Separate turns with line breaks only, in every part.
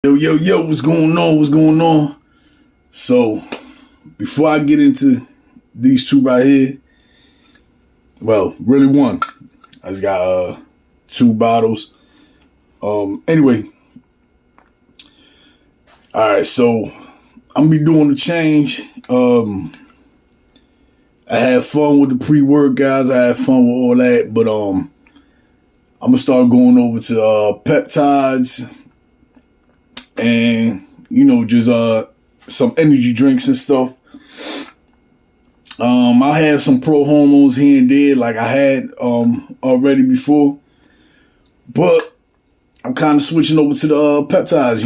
Yo, what's going on? What's going on? So, before I get into these two right here, well, really one. I just got two bottles. Anyway, all right. So I'm gonna be doing the change. I had fun with the pre-work guys. I had fun with all that, but I'm gonna start going over to peptides and just some energy drinks and stuff. I have some pro hormones here and there like I had already before, but I'm kind of switching over to the peptides.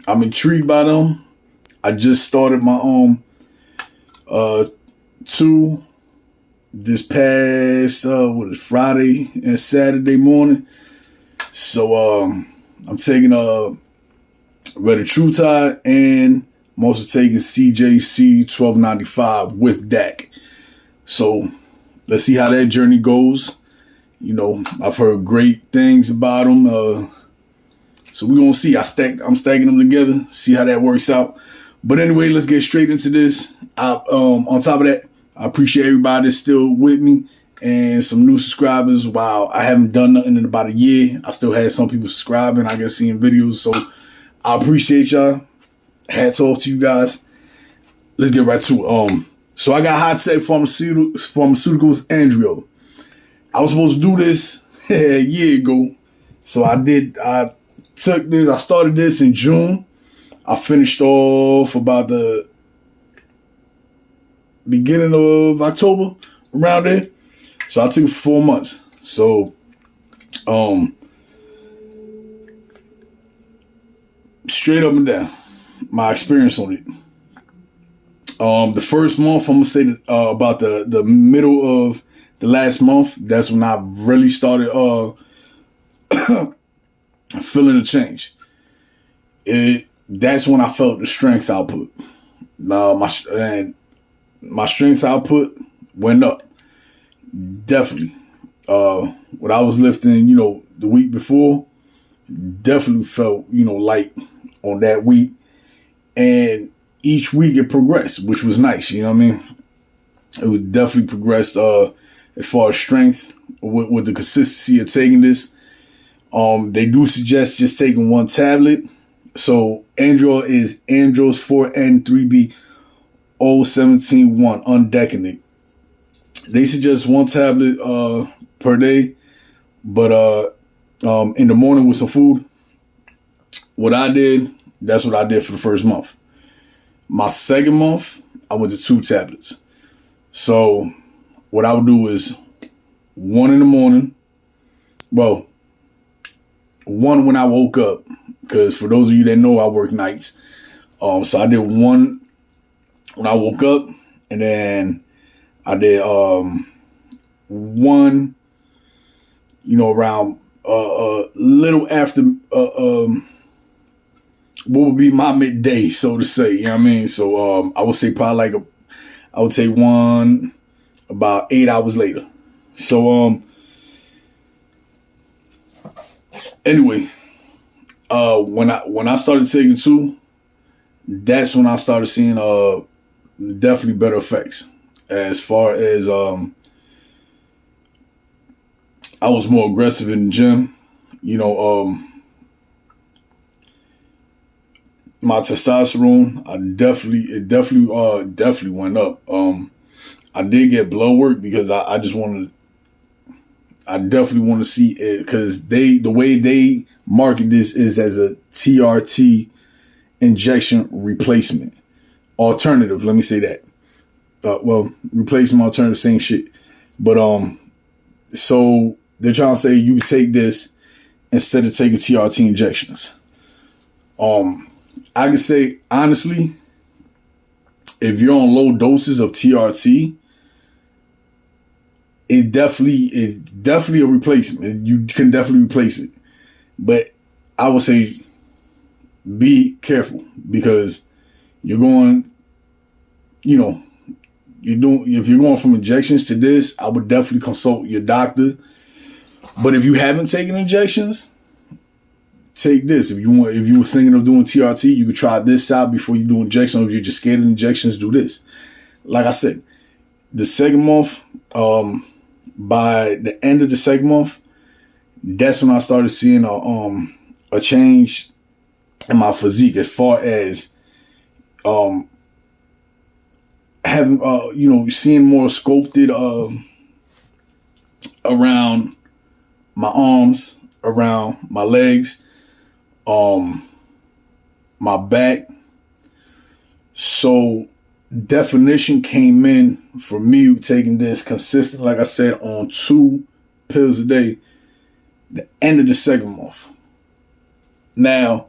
I'm intrigued by them. I just started my two this past Friday and Saturday morning. So I'm taking Retatrutide, and I'm also taking CJC 1295 with DAC. So let's see how that journey goes. I've heard great things about them. So we're gonna see. I'm stacking them together, see how that works out. But anyway, let's get straight into this. On top of that, I appreciate everybody that's still with me and some new subscribers. Wow, I haven't done nothing in about a year. I still had some people subscribing, I guess, seeing videos. So I appreciate y'all. Hats off to you guys. Let's get right to it. So I got HITECH Pharmaceuticals Andriol. I was supposed to do this a year ago. So I took this. I started this in June. I finished off about the beginning of October, around there. So I took it for 4 months. So straight up and down, my experience on it. The first month, I'm gonna say that, about the middle of the last month, that's when I really started feeling the change. That's when I felt the strength output. My strength output went up. Definitely. What I was lifting, the week before, definitely felt, light on that week. And each week it progressed, which was nice. You know what I mean? It was definitely progressed as far as strength with the consistency of taking this. They do suggest just taking one tablet. So Andriol is Andros 4N3B 017-1 undecanoate. They suggest one tablet per day, but in the morning with some food. That's what I did for the first month. My second month, I went to 2 tablets. So what I would do is one in the morning. Well, one when I woke up, because for those of you that know, I work nights. So I did one when I woke up, and then I did one, around little after what would be my midday, so to say. You know what I mean? So I would say probably I would take one about 8 hours later. So anyway, when I started taking 2, that's when I started seeing definitely better effects. As far as I was more aggressive in the gym, my testosterone, it definitely went up. I did get blood work because I definitely want to see it, because the way they market this is as a TRT injection replacement alternative. Let me say that. Replacement, alternative, same shit. But so they're trying to say you take this instead of taking TRT injections. I can say honestly, if you're on low doses of TRT, it's definitely a replacement. You can definitely replace it. But I would say be careful, because you're going, if you're going from injections to this, I would definitely consult your doctor. But if you haven't taken injections, take this. If you were thinking of doing TRT, you could try this out before you do injection. Or if you're just scared of injections, do this. Like I said, the second month, by the end of the second month, that's when I started seeing a change in my physique, as far as having seeing more sculpted around my arms, around my legs, my back. So definition came in for me taking this consistent, like I said, on 2 pills a day, the end of the second month. Now,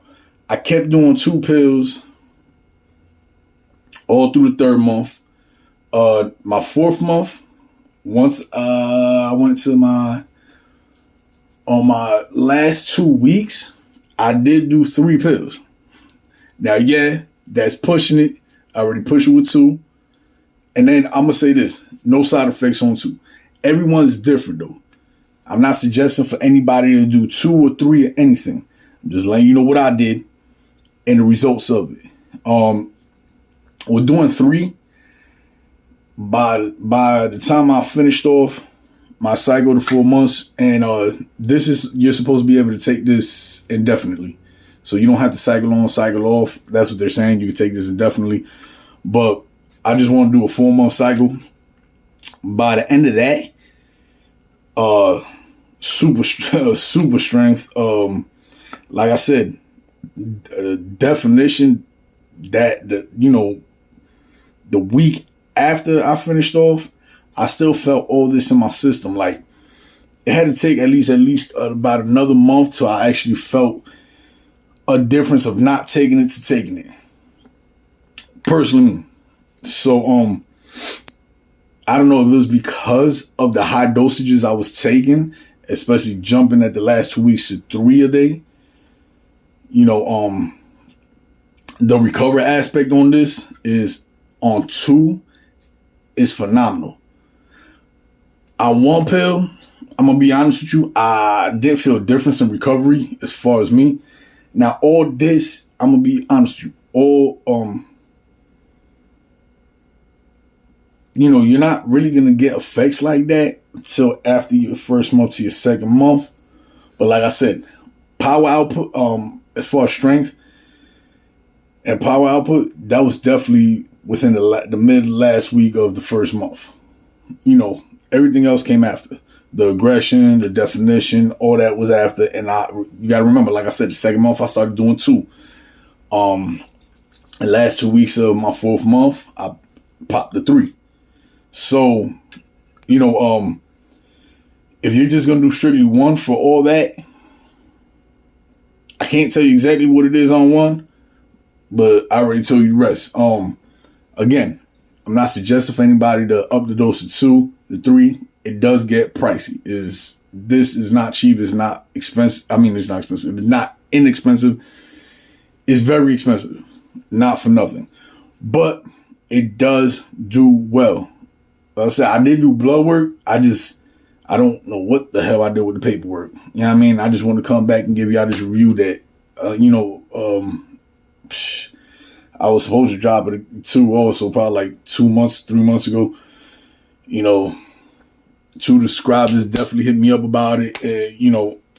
I kept doing 2 pills all through the third month. My fourth month, once I went to on my last 2 weeks, I did do 3 pills. Now, yeah, that's pushing it. I already pushed it with 2. And then I'm going to say this, no side effects on 2. Everyone's different, though. I'm not suggesting for anybody to do 2 or 3 or anything. I'm just letting you know what I did and the results of it. We're doing 3. By the time I finished off my cycle to 4 months, and you're supposed to be able to take this indefinitely. So you don't have to cycle on, cycle off. That's what they're saying. You can take this indefinitely. But I just want to do a 4-month cycle. By the end of that, super strength. Like I said, definition that the week after I finished off, I still felt all this in my system. Like, it had to take at least about another month till I actually felt a difference of not taking it to taking it. Personally. So, I don't know if it was because of the high dosages I was taking, especially jumping at the last 2 weeks to 3 a day. The recovery aspect on this is on 2 is phenomenal. On 1 pill, I'm going to be honest with you, I didn't feel a difference in recovery as far as me. Now, all this, I'm going to be honest with you, you're not really going to get effects like that until after your first month to your second month. But like I said, power output, as far as strength and power output, that was definitely within the mid last week of the first month. Everything else came after. The aggression, the definition, all that was after. And you got to remember, like I said, the second month I started doing 2. The last 2 weeks of my 4th month, I popped the 3. So, if you're just going to do strictly 1 for all that, I can't tell you exactly what it is on 1, but I already told you the rest. Again, I'm not suggesting for anybody to up the dose to 2 to 3. It does get pricey. This is not cheap. It's not expensive. I mean, it's not expensive. It's not inexpensive. It's very expensive. Not for nothing. But it does do well. Like I said, I did do blood work. I don't know what the hell I did with the paperwork. You know what I mean? I just want to come back and give y'all this review that, I was supposed to drop it 2 also, probably like 2 months, 3 months ago. 2 subscribers definitely hit me up about it.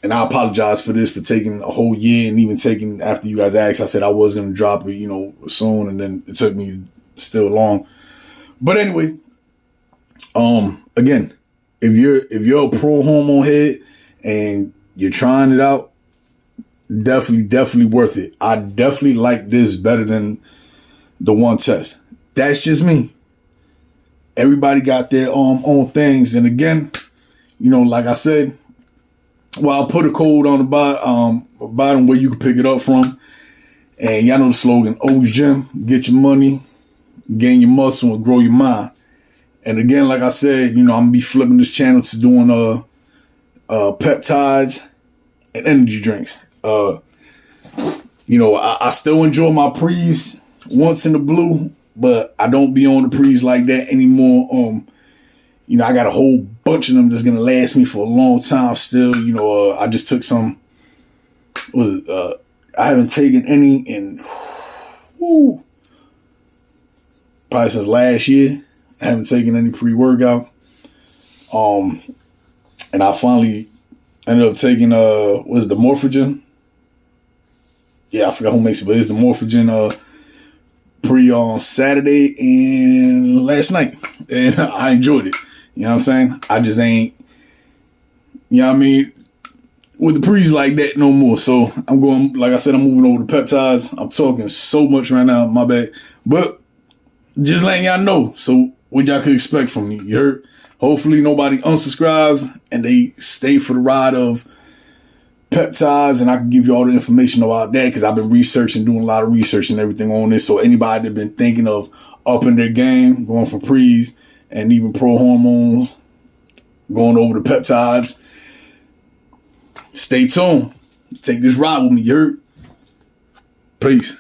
And I apologize for this, for taking a whole year, and even taking after you guys asked. I said I was going to drop it, soon, and then it took me still long. But anyway, again, if you're a pro hormone head and you're trying it out, definitely worth it. I definitely like this better than the 1 test. That's just me. Everybody got their own things. And again, like I said, well, I'll put a code on the bottom where you can pick it up from. And y'all know the slogan, always gym, get your money, gain your muscle, and grow your mind. And again, like I said, I'm going to be flipping this channel to doing peptides and energy drinks. I still enjoy my pre's once in the blue, but I don't be on the pre's like that anymore. I got a whole bunch of them that's going to last me for a long time still. I just took some I haven't taken any in probably since last year. I haven't taken any pre-workout. And I finally ended up taking was it the Morphogen? Yeah, I forgot who makes it, but it's the Morphogen pre on Saturday and last night. And I enjoyed it. You know what I'm saying? I just ain't, you know what I mean, with the pre's like that no more. So I'm going, like I said, I'm moving over to peptides. I'm talking so much right now, my bad. But just letting y'all know. So what y'all could expect from me. You heard? Hopefully nobody unsubscribes and they stay for the ride of peptides, and I can give you all the information about that because I've been researching, doing a lot of research and everything on this. So anybody that been thinking of upping their game, going from pre's and even pro hormones, going over to peptides, stay tuned. Take this ride with me, you heard? Peace.